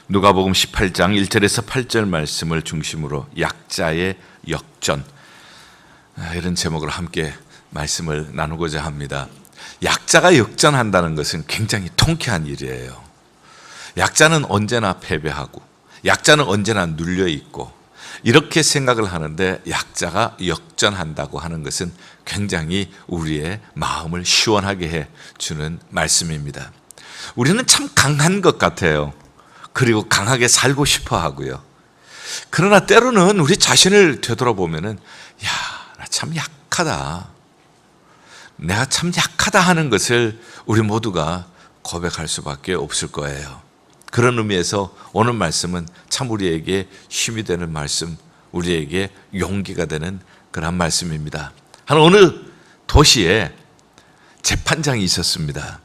누가복음 18장 1절에서 8절 말씀을 중심으로 약자의 역전, 이런 제목으로 함께 말씀을 나누고자 합니다. 약자가 역전한다는 것은 굉장히 통쾌한 일이에요. 약자는 언제나 패배하고 약자는 언제나 눌려있고 이렇게 생각을 하는데, 약자가 역전한다고 하는 것은 굉장히 우리의 마음을 시원하게 해주는 말씀입니다. 우리는 참 강한 것 같아요. 그리고 강하게 살고 싶어 하고요. 그러나 때로는 우리 자신을 되돌아보면은, 야, 나 참 약하다. 내가 참 약하다 하는 것을 우리 모두가 고백할 수밖에 없을 거예요. 그런 의미에서 오늘 말씀은 참 우리에게 힘이 되는 말씀, 우리에게 용기가 되는 그런 말씀입니다. 어느 도시에 재판장이 있었습니다.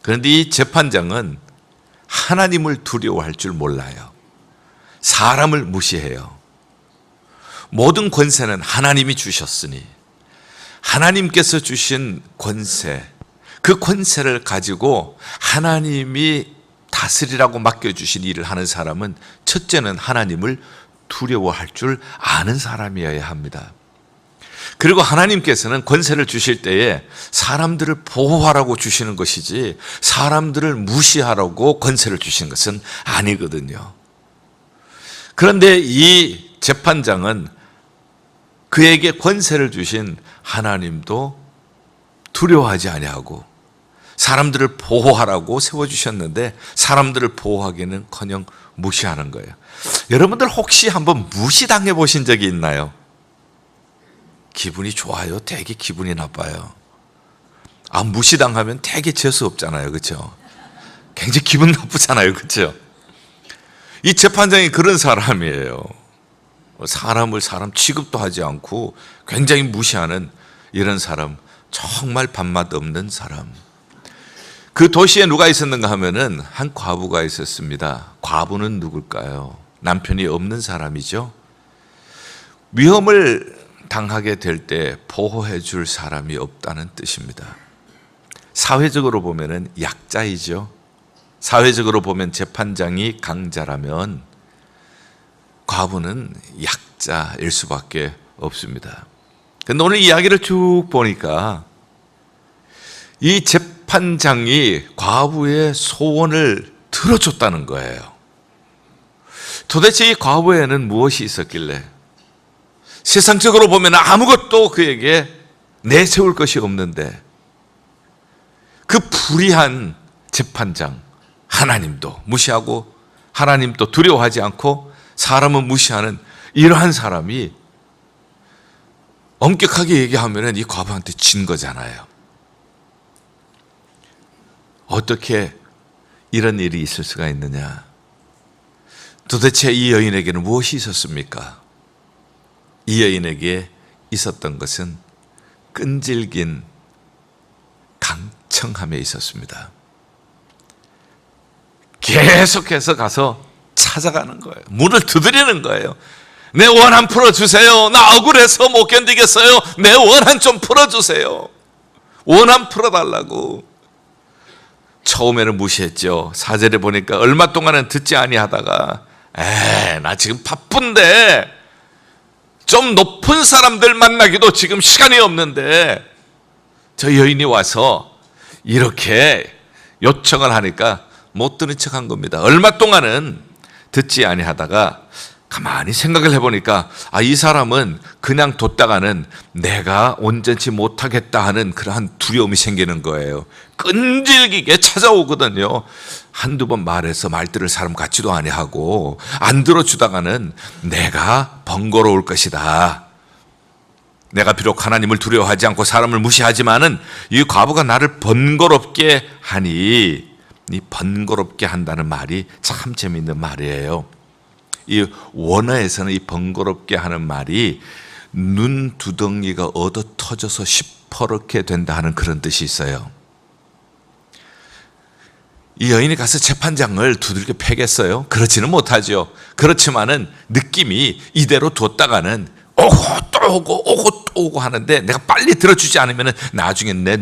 그런데 이 재판장은 하나님을 두려워할 줄 몰라요. 사람을 무시해요. 모든 권세는 하나님이 주셨으니 하나님께서 주신 권세, 그 권세를 가지고 하나님이 다스리라고 맡겨주신 일을 하는 사람은 첫째는 하나님을 두려워할 줄 아는 사람이어야 합니다. 그리고 하나님께서는 권세를 주실 때에 사람들을 보호하라고 주시는 것이지 사람들을 무시하라고 권세를 주신 것은 아니거든요. 그런데 이 재판장은 그에게 권세를 주신 하나님도 두려워하지 아니하고 사람들을 보호하라고 세워주셨는데 사람들을 보호하기는커녕 무시하는 거예요. 여러분들 혹시 한번 무시당해 보신 적이 있나요? 기분이 좋아요? 되게 기분이 나빠요? 무시당하면 되게 재수 없잖아요. 그렇죠? 굉장히 기분 나쁘잖아요. 그렇죠? 이 재판장이 그런 사람이에요. 사람을 사람 취급도 하지 않고 굉장히 무시하는 이런 사람, 정말 밥맛 없는 사람. 그 도시에 누가 있었는가 하면은 한 과부가 있었습니다. 과부는 누굴까요? 남편이 없는 사람이죠. 위험을 당하게 될 때 보호해 줄 사람이 없다는 뜻입니다. 사회적으로 보면은 약자이죠. 사회적으로 보면 재판장이 강자라면 과부는 약자일 수밖에 없습니다. 그런데 오늘 이야기를 쭉 보니까 이 재판장이 과부의 소원을 들어줬다는 거예요. 도대체 이 과부에는 무엇이 있었길래, 세상적으로 보면 아무것도 그에게 내세울 것이 없는데 그 불의한 재판장, 하나님도 무시하고 하나님도 두려워하지 않고 사람은 무시하는 이러한 사람이 엄격하게 얘기하면 이 과부한테 진 거잖아요. 어떻게 이런 일이 있을 수가 있느냐? 도대체 이 여인에게는 무엇이 있었습니까? 이 여인에게 있었던 것은 끈질긴 강청함에 있었습니다. 계속해서 가서 찾아가는 거예요. 문을 두드리는 거예요. 내 원한 풀어주세요. 나 억울해서 못 견디겠어요. 내 원한 좀 풀어주세요. 원한 풀어달라고. 처음에는 무시했죠. 4절에 보니까 얼마 동안은 듣지 아니하다가, 나 지금 바쁜데 좀 높은 사람들 만나기도 지금 시간이 없는데 저 여인이 와서 이렇게 요청을 하니까 못 들은 척한 겁니다. 얼마 동안은 듣지 아니하다가 가만히 생각을 해보니까 이 사람은 그냥 뒀다가는 내가 온전치 못하겠다 하는 그러한 두려움이 생기는 거예요. 끈질기게 찾아오거든요. 한두 번 말해서 말 들을 사람 같지도 아니하고 안 들어주다가는 내가 번거로울 것이다. 내가 비록 하나님을 두려워하지 않고 사람을 무시하지만은 이 과부가 나를 번거롭게 하니, 이 번거롭게 한다는 말이 참 재미있는 말이에요. 이 원어에서는 이 번거롭게 하는 말이 눈두덩이가 얻어 터져서 시퍼렇게 된다 하는 그런 뜻이 있어요. 이 여인이 가서 재판장을 두들겨 패겠어요? 그렇지는 못하죠. 그렇지만은 느낌이 이대로 뒀다가는 오고 또 오고 오고 또 오고 하는데 내가 빨리 들어주지 않으면 나중에 내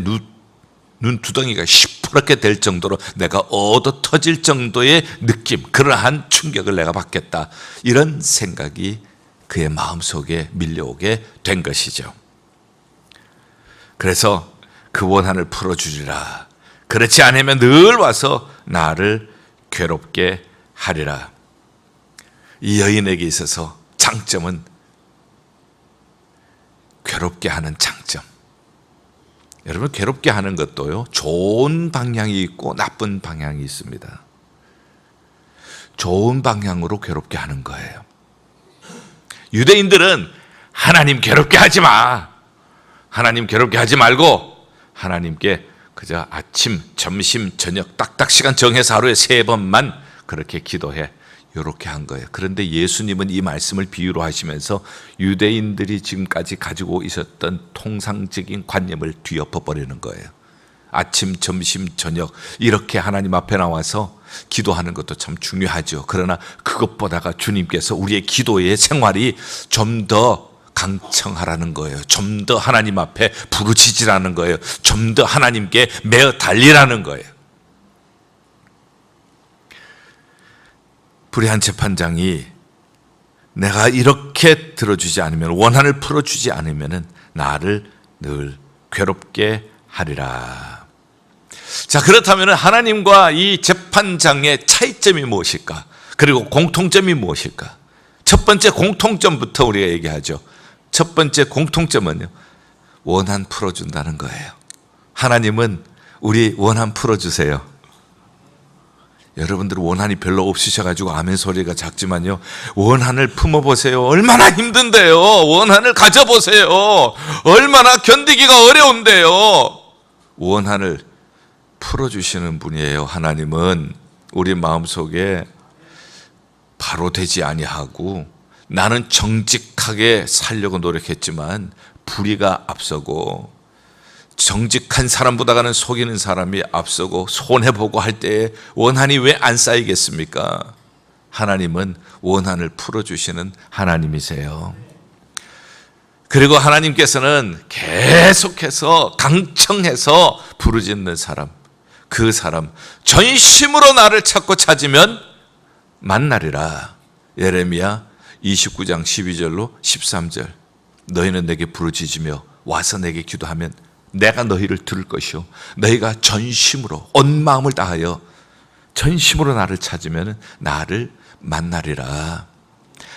눈두덩이가 시퍼렇게 될 정도로 내가 얻어 터질 정도의 느낌, 그러한 충격을 내가 받겠다, 이런 생각이 그의 마음속에 밀려오게 된 것이죠. 그래서 그 원한을 풀어주리라. 그렇지 않으면 늘 와서 나를 괴롭게 하리라. 이 여인에게 있어서 장점은 괴롭게 하는 장점. 여러분, 괴롭게 하는 것도요, 좋은 방향이 있고 나쁜 방향이 있습니다. 좋은 방향으로 괴롭게 하는 거예요. 유대인들은 하나님 괴롭게 하지 마, 하나님 괴롭게 하지 말고 하나님께 그저 아침, 점심, 저녁 딱딱 시간 정해서 하루에 3번만 그렇게 기도해, 이렇게 한 거예요. 그런데 예수님은 이 말씀을 비유로 하시면서 유대인들이 지금까지 가지고 있었던 통상적인 관념을 뒤엎어 버리는 거예요. 아침, 점심, 저녁 이렇게 하나님 앞에 나와서 기도하는 것도 참 중요하죠. 그러나 그것보다가 주님께서 우리의 기도의 생활이 좀 더 강청하라는 거예요. 좀 더 하나님 앞에 부르짖으라는 거예요. 좀 더 하나님께 매어 달리라는 거예요. 불의한 재판장이 내가 이렇게 들어주지 않으면, 원한을 풀어주지 않으면 나를 늘 괴롭게 하리라. 자, 그렇다면 하나님과 이 재판장의 차이점이 무엇일까? 그리고 공통점이 무엇일까? 첫 번째 공통점부터 우리가 얘기하죠. 첫 번째 공통점은요, 원한 풀어준다는 거예요. 하나님은 우리 원한 풀어주세요. 여러분들 원한이 별로 없으셔가지고 아멘 소리가 작지만요, 원한을 품어보세요. 얼마나 힘든데요. 원한을 가져보세요. 얼마나 견디기가 어려운데요. 원한을 풀어주시는 분이에요. 하나님은 우리 마음속에 바로 되지 아니하고, 나는 정직하게 살려고 노력했지만 불의가 앞서고, 정직한 사람보다는 속이는 사람이 앞서고, 손해보고 할 때에 원한이 왜 안 쌓이겠습니까? 하나님은 원한을 풀어주시는 하나님이세요. 그리고 하나님께서는 계속해서 강청해서 부르짖는 사람, 그 사람 전심으로 나를 찾고 찾으면 만나리라. 예레미야 29장 12절로 13절. 너희는 내게 부르짖으며 와서 내게 기도하면 내가 너희를 들을 것이요, 너희가 전심으로 온 마음을 다하여 전심으로 나를 찾으면 나를 만나리라.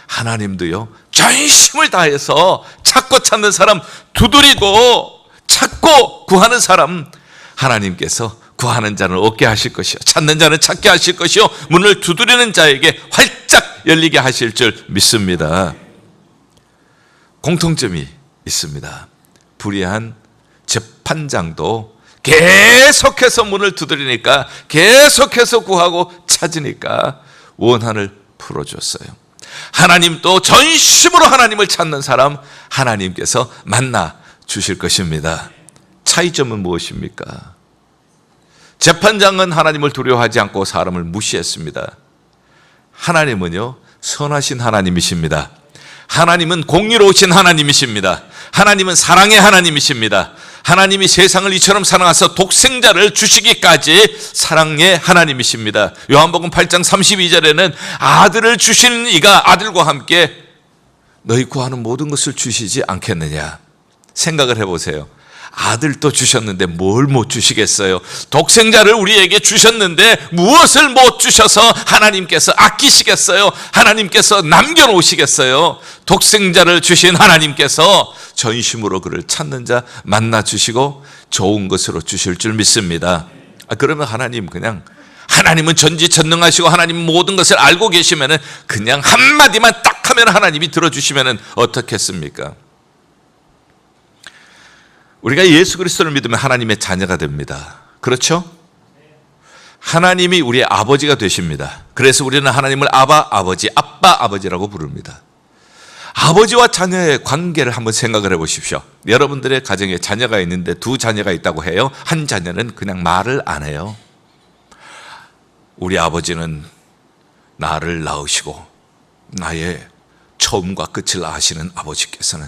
하나님도요, 전심을 다해서 찾고 찾는 사람, 두드리고 찾고 구하는 사람, 하나님께서 구하는 자는 얻게 하실 것이요, 찾는 자는 찾게 하실 것이요, 문을 두드리는 자에게 활짝 열리게 하실 줄 믿습니다. 공통점이 있습니다. 불의한 재판장도 계속해서 문을 두드리니까, 계속해서 구하고 찾으니까 원한을 풀어줬어요. 하나님도 전심으로 하나님을 찾는 사람, 하나님께서 만나 주실 것입니다. 차이점은 무엇입니까? 재판장은 하나님을 두려워하지 않고 사람을 무시했습니다. 하나님은요, 선하신 하나님이십니다. 하나님은 공의로우신 하나님이십니다. 하나님은 사랑의 하나님이십니다. 하나님이 세상을 이처럼 사랑하사 독생자를 주시기까지 사랑의 하나님이십니다. 요한복음 8장 32절에는 아들을 주시는 이가 아들과 함께 너희 구하는 모든 것을 주시지 않겠느냐. 생각을 해보세요. 아들도 주셨는데 뭘 못 주시겠어요? 독생자를 우리에게 주셨는데 무엇을 못 주셔서 하나님께서 아끼시겠어요? 하나님께서 남겨놓으시겠어요? 독생자를 주신 하나님께서 전심으로 그를 찾는 자 만나 주시고 좋은 것으로 주실 줄 믿습니다. 그러면 하나님은 전지전능하시고 하나님 모든 것을 알고 계시면 그냥 한마디만 딱 하면 하나님이 들어주시면 어떻겠습니까? 우리가 예수 그리스도를 믿으면 하나님의 자녀가 됩니다. 그렇죠? 하나님이 우리의 아버지가 되십니다. 그래서 우리는 하나님을 아바 아버지, 아빠 아버지라고 부릅니다. 아버지와 자녀의 관계를 한번 생각을 해보십시오. 여러분들의 가정에 자녀가 있는데 두 자녀가 있다고 해요. 한 자녀는 그냥 말을 안 해요. 우리 아버지는 나를 낳으시고 나의 처음과 끝을 아시는 아버지께서는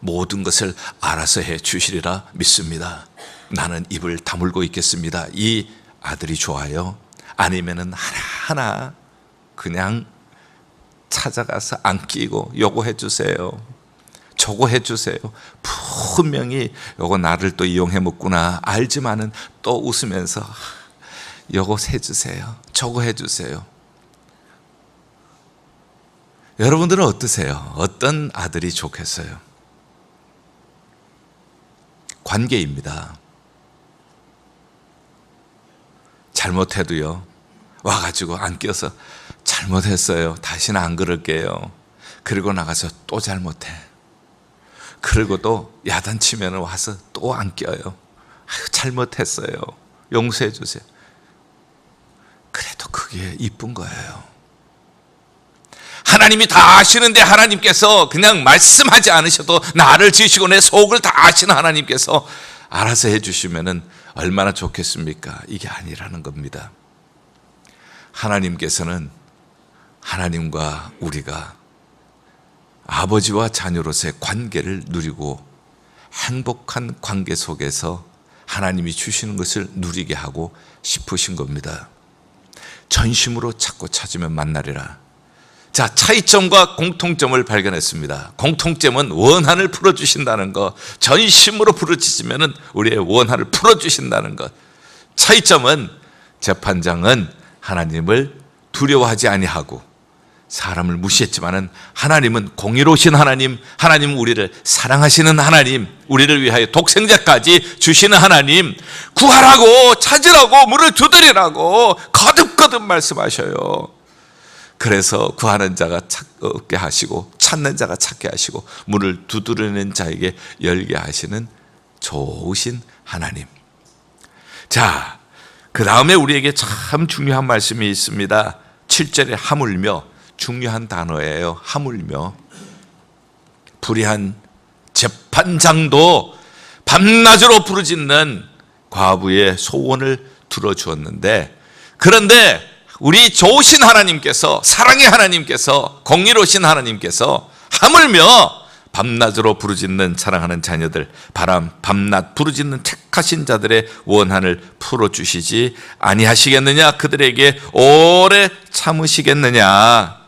모든 것을 알아서 해 주시리라 믿습니다. 나는 입을 다물고 있겠습니다. 이 아들이 좋아요? 아니면은 하나하나 그냥 찾아가서 안 끼고 요거 해주세요, 저거 해주세요, 분명히 요거 나를 또 이용해 먹구나 알지만은 또 웃으면서 요거 해주세요, 저거 해주세요. 여러분들은 어떠세요? 어떤 아들이 좋겠어요? 관계입니다. 잘못해도요, 와가지고 안 껴서 잘못했어요, 다시는 안 그럴게요. 그리고 나가서 또 잘못해. 그리고 또 야단치면 와서 또 안 껴요. 아유, 잘못했어요, 용서해 주세요. 그래도 그게 이쁜 거예요. 하나님이 다 아시는데 하나님께서 그냥 말씀하지 않으셔도 나를 지으시고 내 속을 다 아시는 하나님께서 알아서 해주시면 얼마나 좋겠습니까? 이게 아니라는 겁니다. 하나님께서는 하나님과 우리가 아버지와 자녀로서의 관계를 누리고 행복한 관계 속에서 하나님이 주시는 것을 누리게 하고 싶으신 겁니다. 전심으로 찾고 찾으면 만나리라. 자, 차이점과 공통점을 발견했습니다. 공통점은 원한을 풀어주신다는 것, 전심으로 부르짖으면 우리의 원한을 풀어주신다는 것. 차이점은 재판장은 하나님을 두려워하지 아니하고 사람을 무시했지만은 하나님은 공의로우신 하나님, 하나님은 우리를 사랑하시는 하나님, 우리를 위하여 독생자까지 주시는 하나님, 구하라고 찾으라고 문을 두드리라고 거듭거듭 말씀하셔요. 그래서 구하는 자가 찾게 하시고 찾는 자가 찾게 하시고 문을 두드리는 자에게 열게 하시는 좋으신 하나님. 자, 그 다음에 우리에게 참 중요한 말씀이 있습니다. 7절에 하물며, 중요한 단어예요. 하물며. 불의한 재판장도 밤낮으로 부르짖는 과부의 소원을 들어주었는데, 그런데 우리 좋으신 하나님께서, 사랑의 하나님께서, 공의로우신 하나님께서 하물며 밤낮으로 부르짖는 사랑하는 자녀들, 밤낮 부르짖는 택하신 자들의 원한을 풀어주시지 아니하시겠느냐? 그들에게 오래 참으시겠느냐?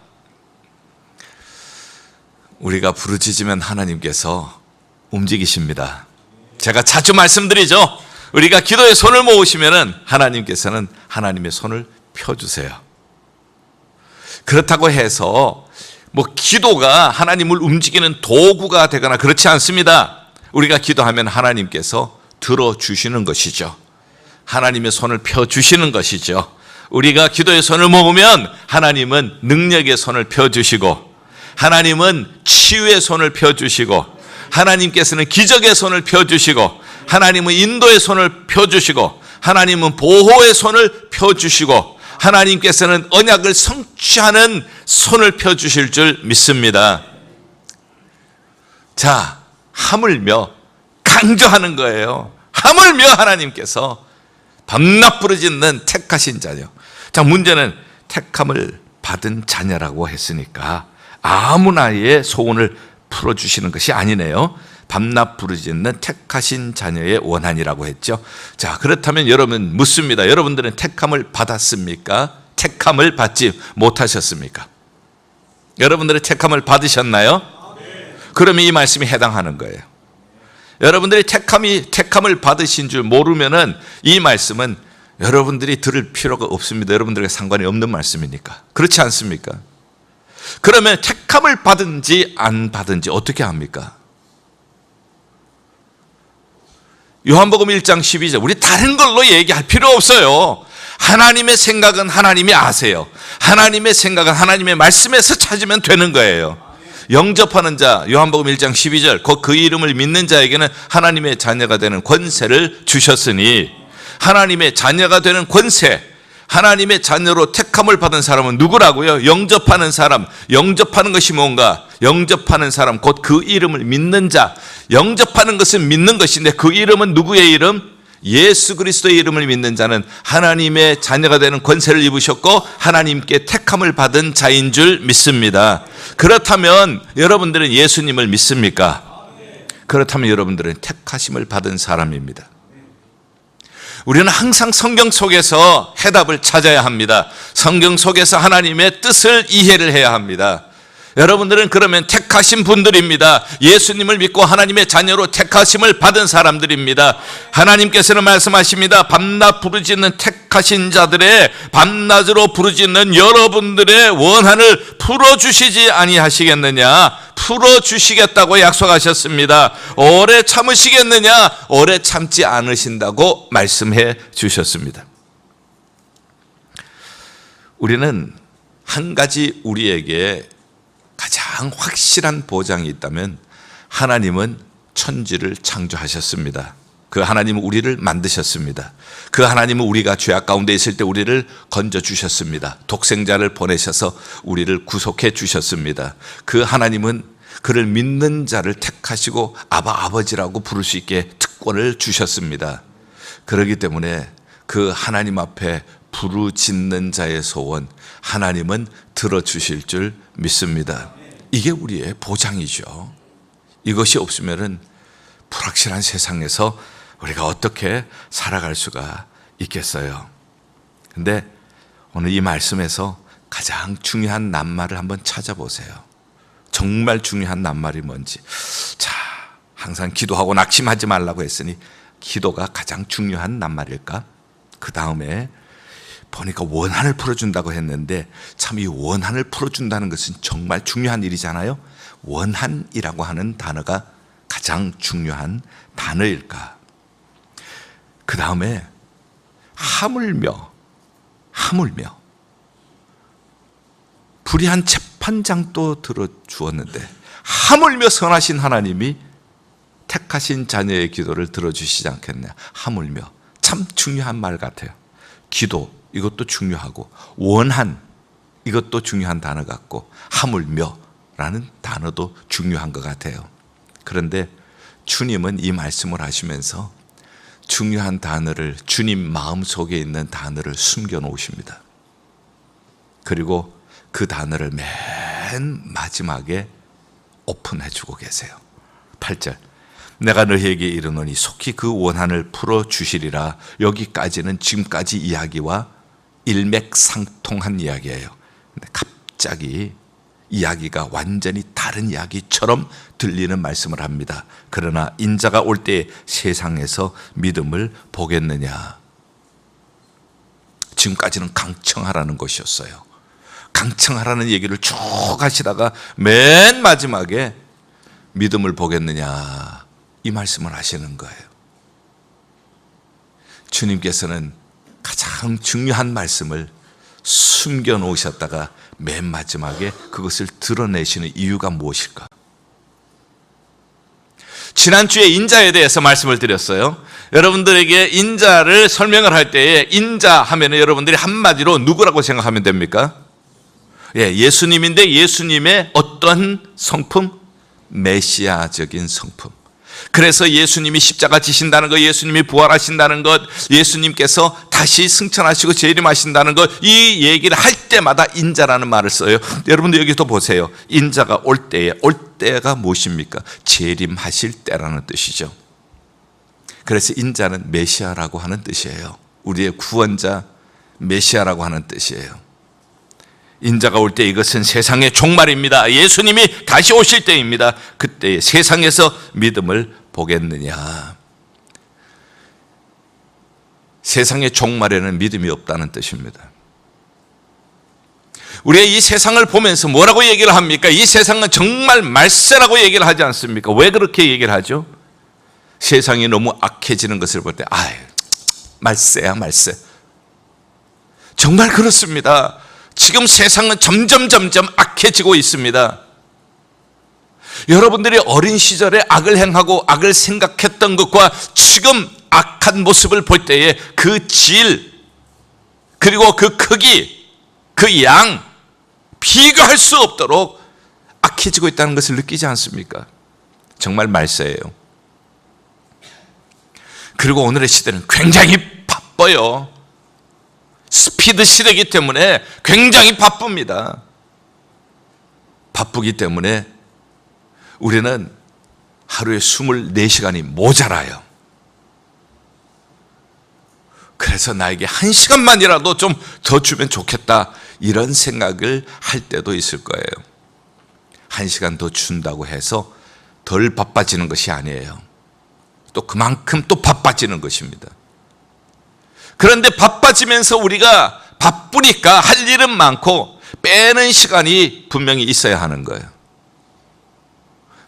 우리가 부르짖으면 하나님께서 움직이십니다. 제가 자주 말씀드리죠. 우리가 기도에 손을 모으시면은 하나님께서는 하나님의 손을 펴주세요. 그렇다고 해서 뭐 기도가 하나님을 움직이는 도구가 되거나 그렇지 않습니다. 우리가 기도하면 하나님께서 들어주시는 것이죠. 하나님의 손을 펴주시는 것이죠. 우리가 기도의 손을 모으면 하나님은 능력의 손을 펴주시고, 하나님은 치유의 손을 펴주시고, 하나님께서는 기적의 손을 펴주시고, 하나님은 인도의 손을 펴주시고, 하나님은 보호의 손을 펴주시고, 하나님께서는 언약을 성취하는 손을 펴주실 줄 믿습니다. 자, 하물며 강조하는 거예요. 하물며 하나님께서 밤낮 부르짖는 택하신 자녀. 자, 문제는 택함을 받은 자녀라고 했으니까 아무나의 소원을 풀어주시는 것이 아니네요. 밤낮 부르짖는 택하신 자녀의 원한이라고 했죠. 자, 그렇다면 여러분 묻습니다. 여러분들은 택함을 받았습니까? 택함을 받지 못하셨습니까? 여러분들은 택함을 받으셨나요? 그러면 이 말씀이 해당하는 거예요. 여러분들이 택함을 받으신 줄 모르면은 이 말씀은 여러분들이 들을 필요가 없습니다. 여러분들에게 상관이 없는 말씀이니까. 그렇지 않습니까? 그러면 택함을 받은지 안 받은지 어떻게 합니까? 요한복음 1장 12절, 우리 다른 걸로 얘기할 필요 없어요. 하나님의 생각은 하나님이 아세요. 하나님의 생각은 하나님의 말씀에서 찾으면 되는 거예요. 영접하는 자, 요한복음 1장 12절, 그 이름을 믿는 자에게는 하나님의 자녀가 되는 권세를 주셨으니, 하나님의 자녀가 되는 권세, 하나님의 자녀로 택함을 받은 사람은 누구라고요? 영접하는 사람. 영접하는 것이 뭔가? 영접하는 사람, 곧 그 이름을 믿는 자. 영접하는 것은 믿는 것인데 그 이름은 누구의 이름? 예수 그리스도의 이름을 믿는 자는 하나님의 자녀가 되는 권세를 입으셨고 하나님께 택함을 받은 자인 줄 믿습니다. 그렇다면 여러분들은 예수님을 믿습니까? 그렇다면 여러분들은 택하심을 받은 사람입니다. 우리는 항상 성경 속에서 해답을 찾아야 합니다. 성경 속에서 하나님의 뜻을 이해를 해야 합니다. 여러분들은 그러면 택하신 분들입니다. 예수님을 믿고 하나님의 자녀로 택하심을 받은 사람들입니다. 하나님께서는 말씀하십니다. 밤낮 부르짖는 택하신 자들의 밤낮으로 부르짖는 여러분들의 원한을 풀어주시지 아니하시겠느냐? 풀어주시겠다고 약속하셨습니다. 오래 참으시겠느냐? 오래 참지 않으신다고 말씀해 주셨습니다. 우리는 한 가지 우리에게 가장 확실한 보장이 있다면 하나님은 천지를 창조하셨습니다. 그 하나님은 우리를 만드셨습니다. 그 하나님은 우리가 죄악 가운데 있을 때 우리를 건져주셨습니다. 독생자를 보내셔서 우리를 구속해 주셨습니다. 그 하나님은 그를 믿는 자를 택하시고 아버지라고 부를 수 있게 특권을 주셨습니다. 그렇기 때문에 그 하나님 앞에 부르짖는 자의 소원 하나님은 들어주실 줄 믿습니다. 이게 우리의 보장이죠. 이것이 없으면은 불확실한 세상에서 우리가 어떻게 살아갈 수가 있겠어요. 근데 오늘 이 말씀에서 가장 중요한 낱말을 한번 찾아보세요. 정말 중요한 낱말이 뭔지. 자, 항상 기도하고 낙심하지 말라고 했으니 기도가 가장 중요한 낱말일까? 그 다음에 보니까 원한을 풀어준다고 했는데 참 이 원한을 풀어준다는 것은 정말 중요한 일이잖아요. 원한이라고 하는 단어가 가장 중요한 단어일까? 그 다음에 하물며 불의한 재판장도 들어주었는데 하물며 선하신 하나님이 택하신 자녀의 기도를 들어주시지 않겠냐. 하물며 참 중요한 말 같아요. 기도 이것도 중요하고 원한 이것도 중요한 단어 같고 하물며라는 단어도 중요한 것 같아요. 그런데 주님은 이 말씀을 하시면서 중요한 단어를 주님 마음속에 있는 단어를 숨겨 놓으십니다. 그리고 그 단어를 맨 마지막에 오픈해 주고 계세요. 8절 내가 너희에게 이르노니 속히 그 원한을 풀어주시리라. 여기까지는 지금까지 이야기와 일맥상통한 이야기예요. 근데 갑자기 이야기가 완전히 다른 이야기처럼 들리는 말씀을 합니다. 그러나 인자가 올 때 세상에서 믿음을 보겠느냐. 지금까지는 강청하라는 것이었어요. 강청하라는 얘기를 쭉 하시다가 맨 마지막에 믿음을 보겠느냐 이 말씀을 하시는 거예요. 주님께서는 가장 중요한 말씀을 숨겨 놓으셨다가 맨 마지막에 그것을 드러내시는 이유가 무엇일까? 지난주에 인자에 대해서 말씀을 드렸어요. 여러분들에게 인자를 설명을 할 때에 인자 하면 여러분들이 한마디로 누구라고 생각하면 됩니까? 예수님인데 예수님의 어떤 성품? 메시아적인 성품. 그래서 예수님이 십자가 지신다는 것, 예수님이 부활하신다는 것, 예수님께서 다시 승천하시고 재림하신다는 것, 이 얘기를 할 때마다 인자라는 말을 써요. 여러분들 여기 또 보세요. 인자가 올 때가 무엇입니까? 재림하실 때라는 뜻이죠. 그래서 인자는 메시아라고 하는 뜻이에요. 우리의 구원자 메시아라고 하는 뜻이에요. 인자가 올 때 이것은 세상의 종말입니다. 예수님이 다시 오실 때입니다. 그때 세상에서 믿음을 보겠느냐. 세상의 종말에는 믿음이 없다는 뜻입니다. 우리가 이 세상을 보면서 뭐라고 얘기를 합니까? 이 세상은 정말 말세라고 얘기를 하지 않습니까? 왜 그렇게 얘기를 하죠? 세상이 너무 악해지는 것을 볼 때 말세야 말세. 정말 그렇습니다. 지금 세상은 점점 악해지고 있습니다. 여러분들이 어린 시절에 악을 행하고 악을 생각했던 것과 지금 악한 모습을 볼 때에 그 질, 그리고 그 크기, 그 양, 비교할 수 없도록 악해지고 있다는 것을 느끼지 않습니까? 정말 말세예요. 그리고 오늘의 시대는 굉장히 바빠요. 스피드 시대이기 때문에 굉장히 바쁩니다. 바쁘기 때문에 우리는 하루에 24시간이 모자라요. 그래서 나에게 1시간만이라도 좀 더 주면 좋겠다, 이런 생각을 할 때도 있을 거예요. 1시간 더 준다고 해서 덜 바빠지는 것이 아니에요. 또 그만큼 또 바빠지는 것입니다. 그런데 바빠지면서 우리가 바쁘니까 할 일은 많고 빼는 시간이 분명히 있어야 하는 거예요.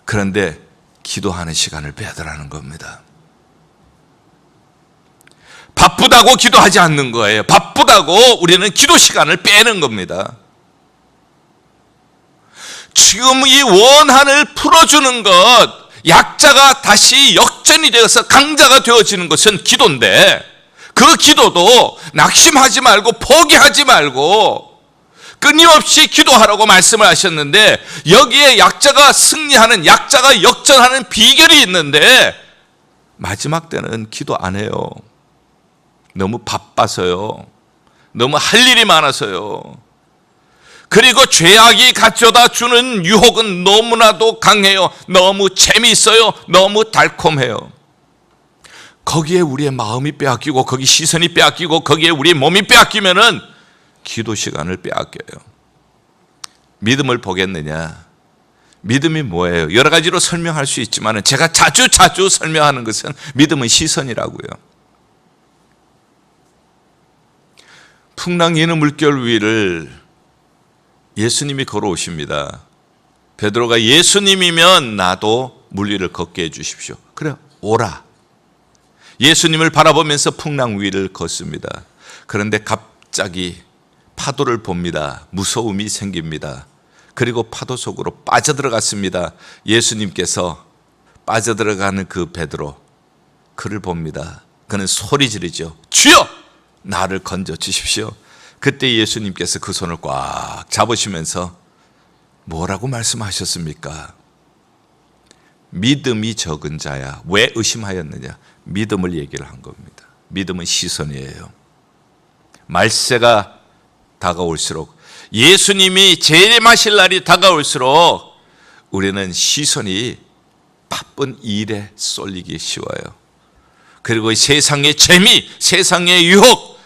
그런데 기도하는 시간을 빼더라는 겁니다. 바쁘다고 기도하지 않는 거예요. 바쁘다고 우리는 기도 시간을 빼는 겁니다. 지금 이 원한을 풀어주는 것, 약자가 다시 역전이 되어서 강자가 되어지는 것은 기도인데, 그 기도도 낙심하지 말고 포기하지 말고 끊임없이 기도하라고 말씀을 하셨는데, 여기에 약자가 승리하는, 약자가 역전하는 비결이 있는데 마지막 때는 기도 안 해요. 너무 바빠서요. 너무 할 일이 많아서요. 그리고 죄악이 가져다 주는 유혹은 너무나도 강해요. 너무 재미있어요. 너무 달콤해요. 거기에 우리의 마음이 빼앗기고, 거기 시선이 빼앗기고, 거기에 우리의 몸이 빼앗기면은 기도 시간을 빼앗겨요. 믿음을 보겠느냐? 믿음이 뭐예요? 여러 가지로 설명할 수 있지만 제가 자주 설명하는 것은 믿음은 시선이라고요. 풍랑 이는 물결 위를 예수님이 걸어오십니다. 베드로가 예수님이면 나도 물 위를 걷게 해주십시오. 그래, 오라. 예수님을 바라보면서 풍랑 위를 걷습니다. 그런데 갑자기 파도를 봅니다. 무서움이 생깁니다. 그리고 파도 속으로 빠져들어갔습니다. 예수님께서 빠져들어가는 그 베드로, 그를 봅니다. 그는 소리 지르죠. 주여! 나를 건져 주십시오. 그때 예수님께서 그 손을 꽉 잡으시면서 뭐라고 말씀하셨습니까? 믿음이 적은 자야, 왜 의심하였느냐? 믿음을 얘기를 한 겁니다. 믿음은 시선이에요. 말세가 다가올수록, 예수님이 재림하실 날이 다가올수록 우리는 시선이 바쁜 일에 쏠리기 쉬워요. 그리고 세상의 재미, 세상의 유혹,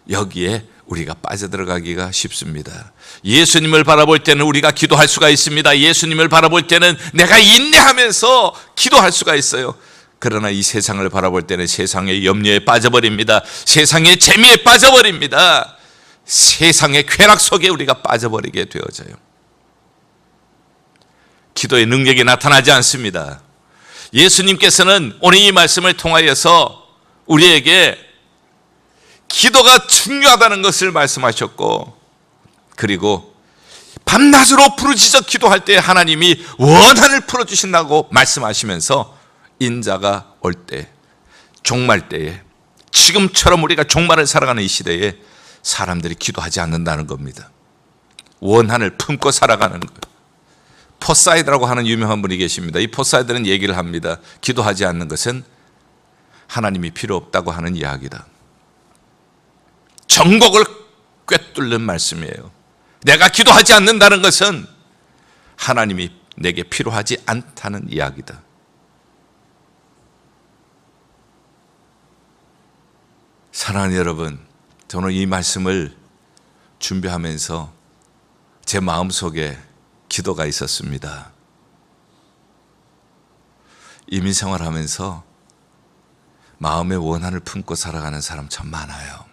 여기에 우리가 빠져들어가기가 쉽습니다. 예수님을 바라볼 때는 우리가 기도할 수가 있습니다. 예수님을 바라볼 때는 내가 인내하면서 기도할 수가 있어요. 그러나 이 세상을 바라볼 때는 세상의 염려에 빠져버립니다. 세상의 재미에 빠져버립니다. 세상의 쾌락 속에 우리가 빠져버리게 되어져요. 기도의 능력이 나타나지 않습니다. 예수님께서는 오늘 이 말씀을 통하여서 우리에게 기도가 중요하다는 것을 말씀하셨고, 그리고 밤낮으로 부르짖어 기도할 때 하나님이 원한을 풀어주신다고 말씀하시면서 인자가 올 때, 종말 때에, 지금처럼 우리가 종말을 살아가는 이 시대에 사람들이 기도하지 않는다는 겁니다. 원한을 품고 살아가는 거예요. 포사이드라고 하는 유명한 분이 계십니다. 이 포사이드는 얘기를 합니다. 기도하지 않는 것은 하나님이 필요 없다고 하는 이야기다. 정곡을 꿰뚫는 말씀이에요. 내가 기도하지 않는다는 것은 하나님이 내게 필요하지 않다는 이야기다. 사랑하는 여러분, 저는 이 말씀을 준비하면서 제 마음속에 기도가 있었습니다. 이민생활하면서 마음의 원한을 품고 살아가는 사람 참 많아요.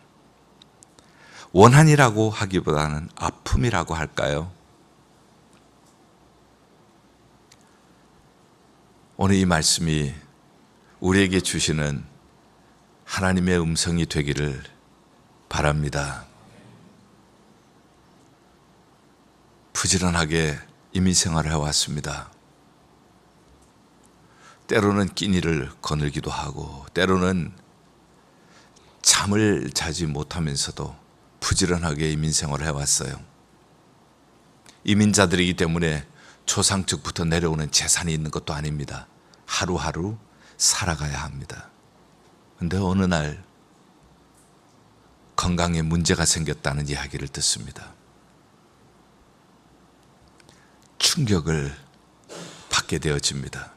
원한이라고 하기보다는 아픔이라고 할까요? 오늘 이 말씀이 우리에게 주시는 하나님의 음성이 되기를 바랍니다. 부지런하게 이민생활을 해왔습니다. 때로는 끼니를 거늘기도 하고, 때로는 잠을 자지 못하면서도 부지런하게 이민생활을 해왔어요. 이민자들이기 때문에 조상측부터 내려오는 재산이 있는 것도 아닙니다. 하루하루 살아가야 합니다. 그런데 어느 날 건강에 문제가 생겼다는 이야기를 듣습니다. 충격을 받게 되어집니다.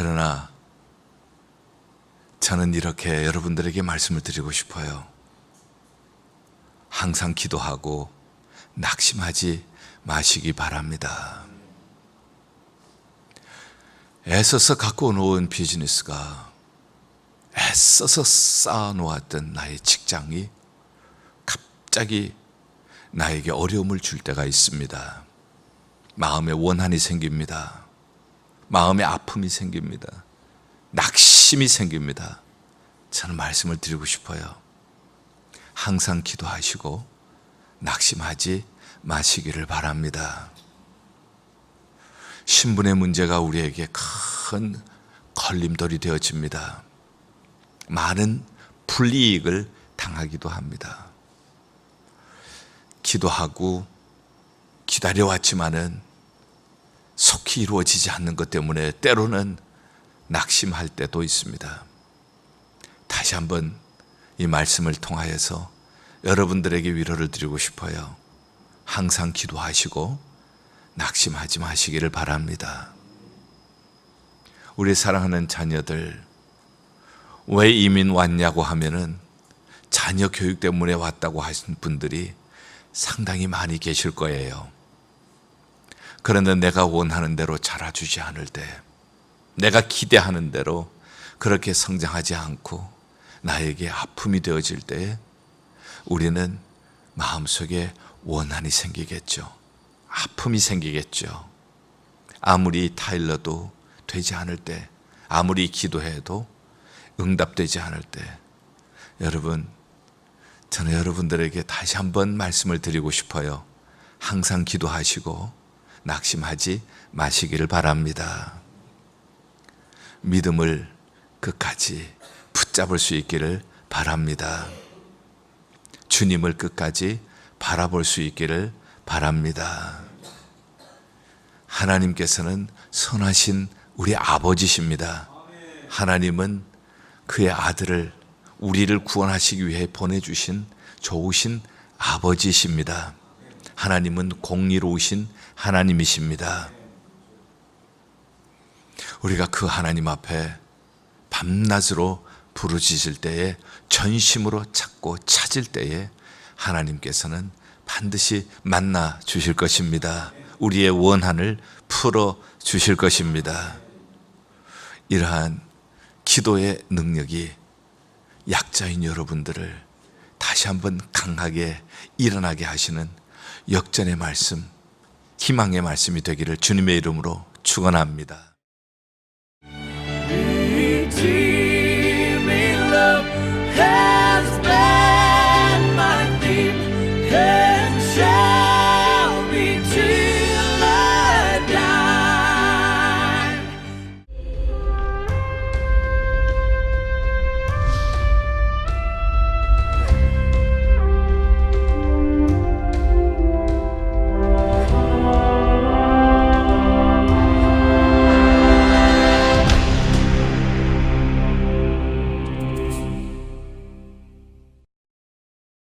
그러나 저는 이렇게 여러분들에게 말씀을 드리고 싶어요. 항상 기도하고 낙심하지 마시기 바랍니다. 애써서 갖고 놓은 비즈니스가, 애써서 쌓아놓았던 나의 직장이 갑자기 나에게 어려움을 줄 때가 있습니다. 마음에 원한이 생깁니다. 마음에 아픔이 생깁니다. 낙심이 생깁니다. 저는 말씀을 드리고 싶어요. 항상 기도하시고 낙심하지 마시기를 바랍니다. 신분의 문제가 우리에게 큰 걸림돌이 되어집니다. 많은 불이익을 당하기도 합니다. 기도하고 기다려왔지만은 속히 이루어지지 않는 것 때문에 때로는 낙심할 때도 있습니다. 다시 한번 이 말씀을 통하여서 여러분들에게 위로를 드리고 싶어요. 항상 기도하시고 낙심하지 마시기를 바랍니다. 우리 사랑하는 자녀들, 왜 이민 왔냐고 하면은 자녀 교육 때문에 왔다고 하신 분들이 상당히 많이 계실 거예요. 그런데 내가 원하는 대로 자라주지 않을 때, 내가 기대하는 대로 그렇게 성장하지 않고 나에게 아픔이 되어질 때 우리는 마음속에 원한이 생기겠죠. 아픔이 생기겠죠. 아무리 타일러도 되지 않을 때, 아무리 기도해도 응답되지 않을 때, 여러분, 저는 여러분들에게 다시 한번 말씀을 드리고 싶어요. 항상 기도하시고 낙심하지 마시기를 바랍니다. 믿음을 끝까지 붙잡을 수 있기를 바랍니다. 주님을 끝까지 바라볼 수 있기를 바랍니다. 하나님께서는 선하신 우리 아버지십니다. 하나님은 그의 아들을, 우리를 구원하시기 위해 보내주신 좋으신 아버지십니다. 하나님은 공의로우신 하나님이십니다. 우리가 그 하나님 앞에 밤낮으로 부르짖을 때에, 전심으로 찾고 찾을 때에 하나님께서는 반드시 만나 주실 것입니다. 우리의 원한을 풀어 주실 것입니다. 이러한 기도의 능력이 약자인 여러분들을 다시 한번 강하게 일어나게 하시는 역전의 말씀, 희망의 말씀이 되기를 주님의 이름으로 축원합니다.